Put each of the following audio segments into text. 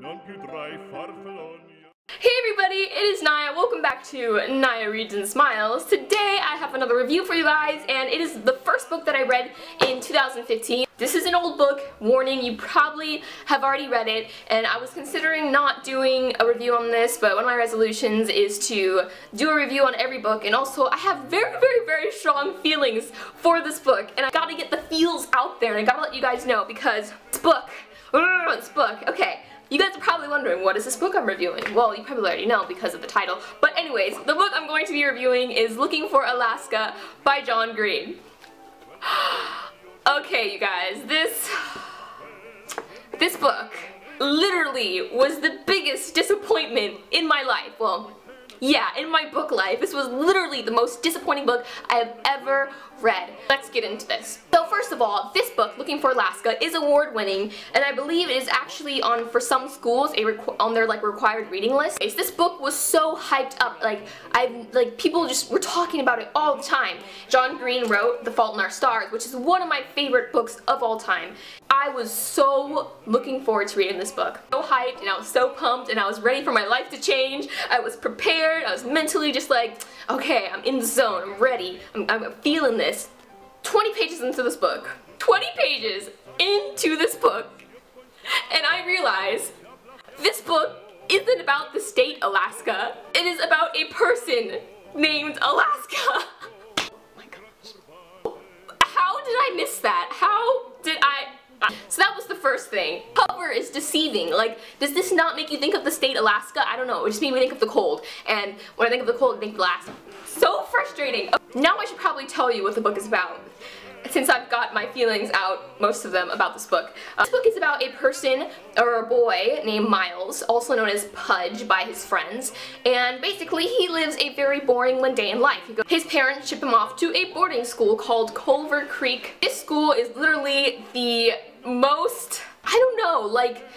Hey everybody, it is Naya. Welcome back to Naya Reads and Smiles. Today I have another review for you guys, and it is the first book that I read in 2015. This is an old book. Warning, you probably have already read it, and I was considering not doing a review on this, but one of my resolutions is to do a review on every book, and also I have very strong feelings for this book, and I gotta get the feels out there, and I gotta let you guys know, because this book, okay. You guys are probably wondering, what is this book I'm reviewing? Well, you probably already know because of the title. But anyways, the book I'm going to be reviewing is Looking for Alaska by John Green. Okay, you guys, this book literally was the biggest disappointment in my life. Well, yeah, in my book life. This was literally the most disappointing book I have ever read. Let's get into this. So first of all, this book, Looking for Alaska, is award-winning, and I believe it is actually on, for some schools, on their required reading list. This book was so hyped up, people just were talking about it all the time. John Green wrote The Fault in Our Stars, which is one of my favorite books of all time. I was so looking forward to reading this book. So hyped, and I was so pumped, and I was ready for my life to change. I was prepared, I was mentally just like, okay, I'm in the zone, I'm ready, I'm feeling this. 20 pages into this book. 20 pages into this book. And I realize this book isn't about the state Alaska. It is about a person named Alaska. Oh my gosh. How did I miss that? How did I... So that was the first thing. Cover is deceiving. Like, does this not make you think of the state Alaska? I don't know. It just made me think of the cold. And when I think of the cold, I think of Alaska. So frustrating. Now I should probably tell you what the book is about, since I've got my feelings out, most of them, about this book. This book is about a person, or a boy, named Miles, also known as Pudge by his friends, and basically he lives a very boring, mundane life. His parents ship him off to a boarding school called Culver Creek. This school is literally the most, I don't know, like,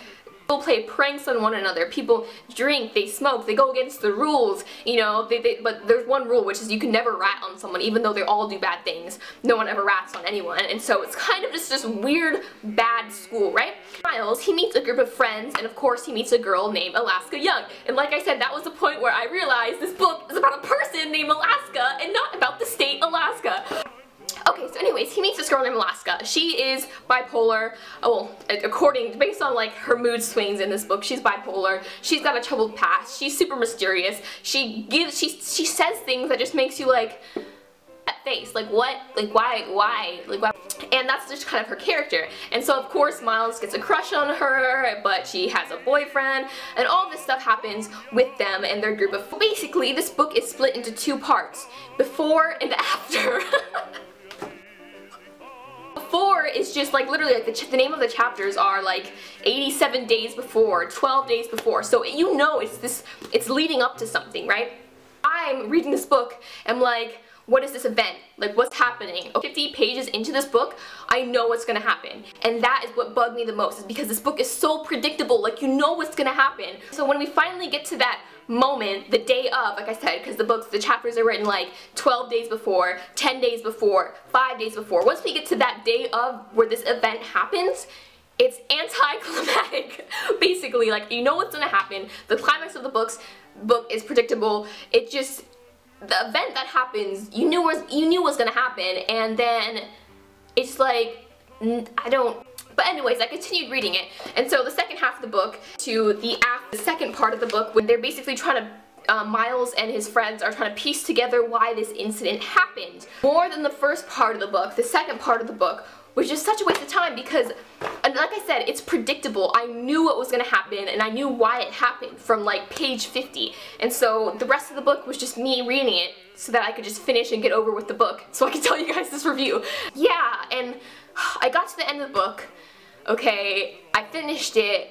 people play pranks on one another, people drink, they smoke, they go against the rules, you know, but there's one rule, which is you can never rat on someone, even though they all do bad things. No one ever rats on anyone, and so it's kind of just this weird, bad school, right? Miles, he meets a group of friends, and of course he meets a girl named Alaska Young, and like I said, that was the point where I realized this book is about a person named Alaska, and not about the state Alaska. Okay, so anyways, he meets this girl named Alaska. She is bipolar. Well, based on like her mood swings in this book, she's bipolar. She's got a troubled past. She's super mysterious. She says things that just makes you like, that face, like what? Like why? Like why? And that's just kind of her character. And so of course Miles gets a crush on her, but she has a boyfriend, and all this stuff happens with them and their group of... Basically, this book is split into two parts, before and after. Before is just like literally like the name of the chapters are like 87 days before, 12 days before, so you know it's leading up to something, right? I'm reading this book and I'm like, what is this event? Like, what's happening? 50 pages into this book, I know what's gonna happen. And that is what bugged me the most, is because this book is so predictable, like you know what's gonna happen. So when we finally get to that moment, the day of, like I said, because the chapters are written like 12 days before, 10 days before, 5 days before. Once we get to that day of where this event happens, it's anticlimactic. Basically, like, you know what's gonna happen. The climax of the book is predictable. It just, the event that happens, you knew was gonna happen, and then it's like, I don't... But anyways, I continued reading it, and so the second half of the book to the second part of the book, when they're basically trying to, Miles and his friends are trying to piece together why this incident happened. More than the first part of the book, the second part of the book was just such a waste of time because, and like I said, it's predictable. I knew what was going to happen, and I knew why it happened from like page 50, and so the rest of the book was just me reading it so that I could just finish and get over with the book, so I could tell you guys this review. Yeah, and I got to the end of the book, okay, I finished it,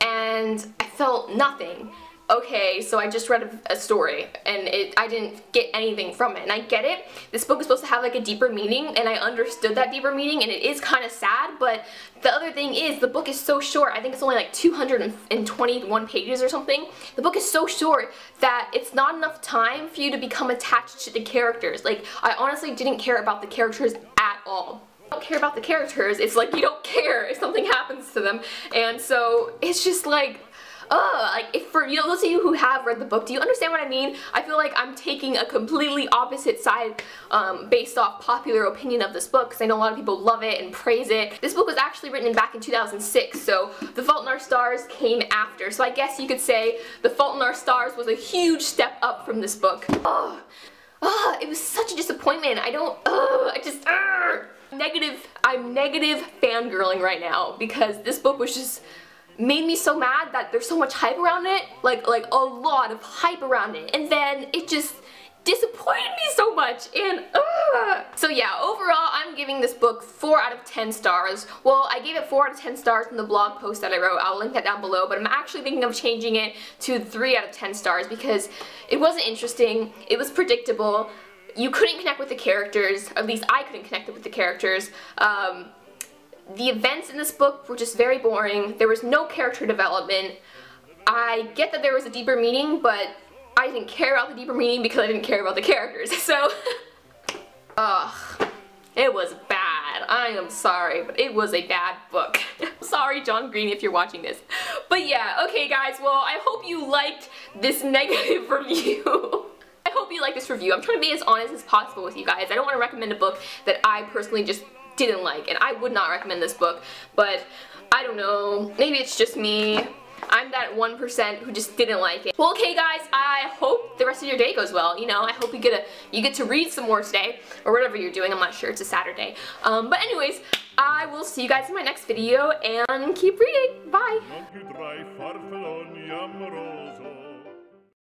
and I felt nothing. Okay, so I just read a story, and I didn't get anything from it, and I get it. This book is supposed to have like a deeper meaning, and I understood that deeper meaning, and it is kind of sad, but the other thing is, the book is so short. I think it's only like 221 pages or something. The book is so short that it's not enough time for you to become attached to the characters. Like, I honestly didn't care about the characters at all. Don't care about the characters, it's like you don't care if something happens to them, and so it's just like, like, if for those of you who have read the book, do you understand what I mean? I feel like I'm taking a completely opposite side based off popular opinion of this book, because I know a lot of people love it and praise it. This book was actually written back in 2006, so The Fault in Our Stars came after. So I guess you could say The Fault in Our Stars was a huge step up from this book. It was such a disappointment. I'm negative fangirling right now because this book was just made me so mad that there's so much hype around it, like a lot of hype around it, and then it just disappointed me so much, and so yeah, overall I'm giving this book 4 out of 10 stars. Well, I gave it 4 out of 10 stars in the blog post that I wrote. I'll link that down below, but I'm actually thinking of changing it to 3 out of 10 stars because it wasn't interesting, it was predictable, you couldn't connect with the characters, at least I couldn't connect with the characters. The events in this book were just very boring. There was no character development. I get that there was a deeper meaning, but I didn't care about the deeper meaning because I didn't care about the characters. So, it was bad. I am sorry, but it was a bad book. Sorry, John Green, if you're watching this. But yeah, okay guys, well, I hope you liked this negative review. I hope you like this review. I'm trying to be as honest as possible with you guys. I don't want to recommend a book that I personally just didn't like, and I would not recommend this book, but I don't know, maybe it's just me. I'm that 1% who just didn't like it. Well, okay guys, I hope the rest of your day goes well. You know, I hope you get to read some more today, or whatever you're doing. I'm not sure, it's a Saturday. But anyways, I will see you guys in my next video, and keep reading. Bye!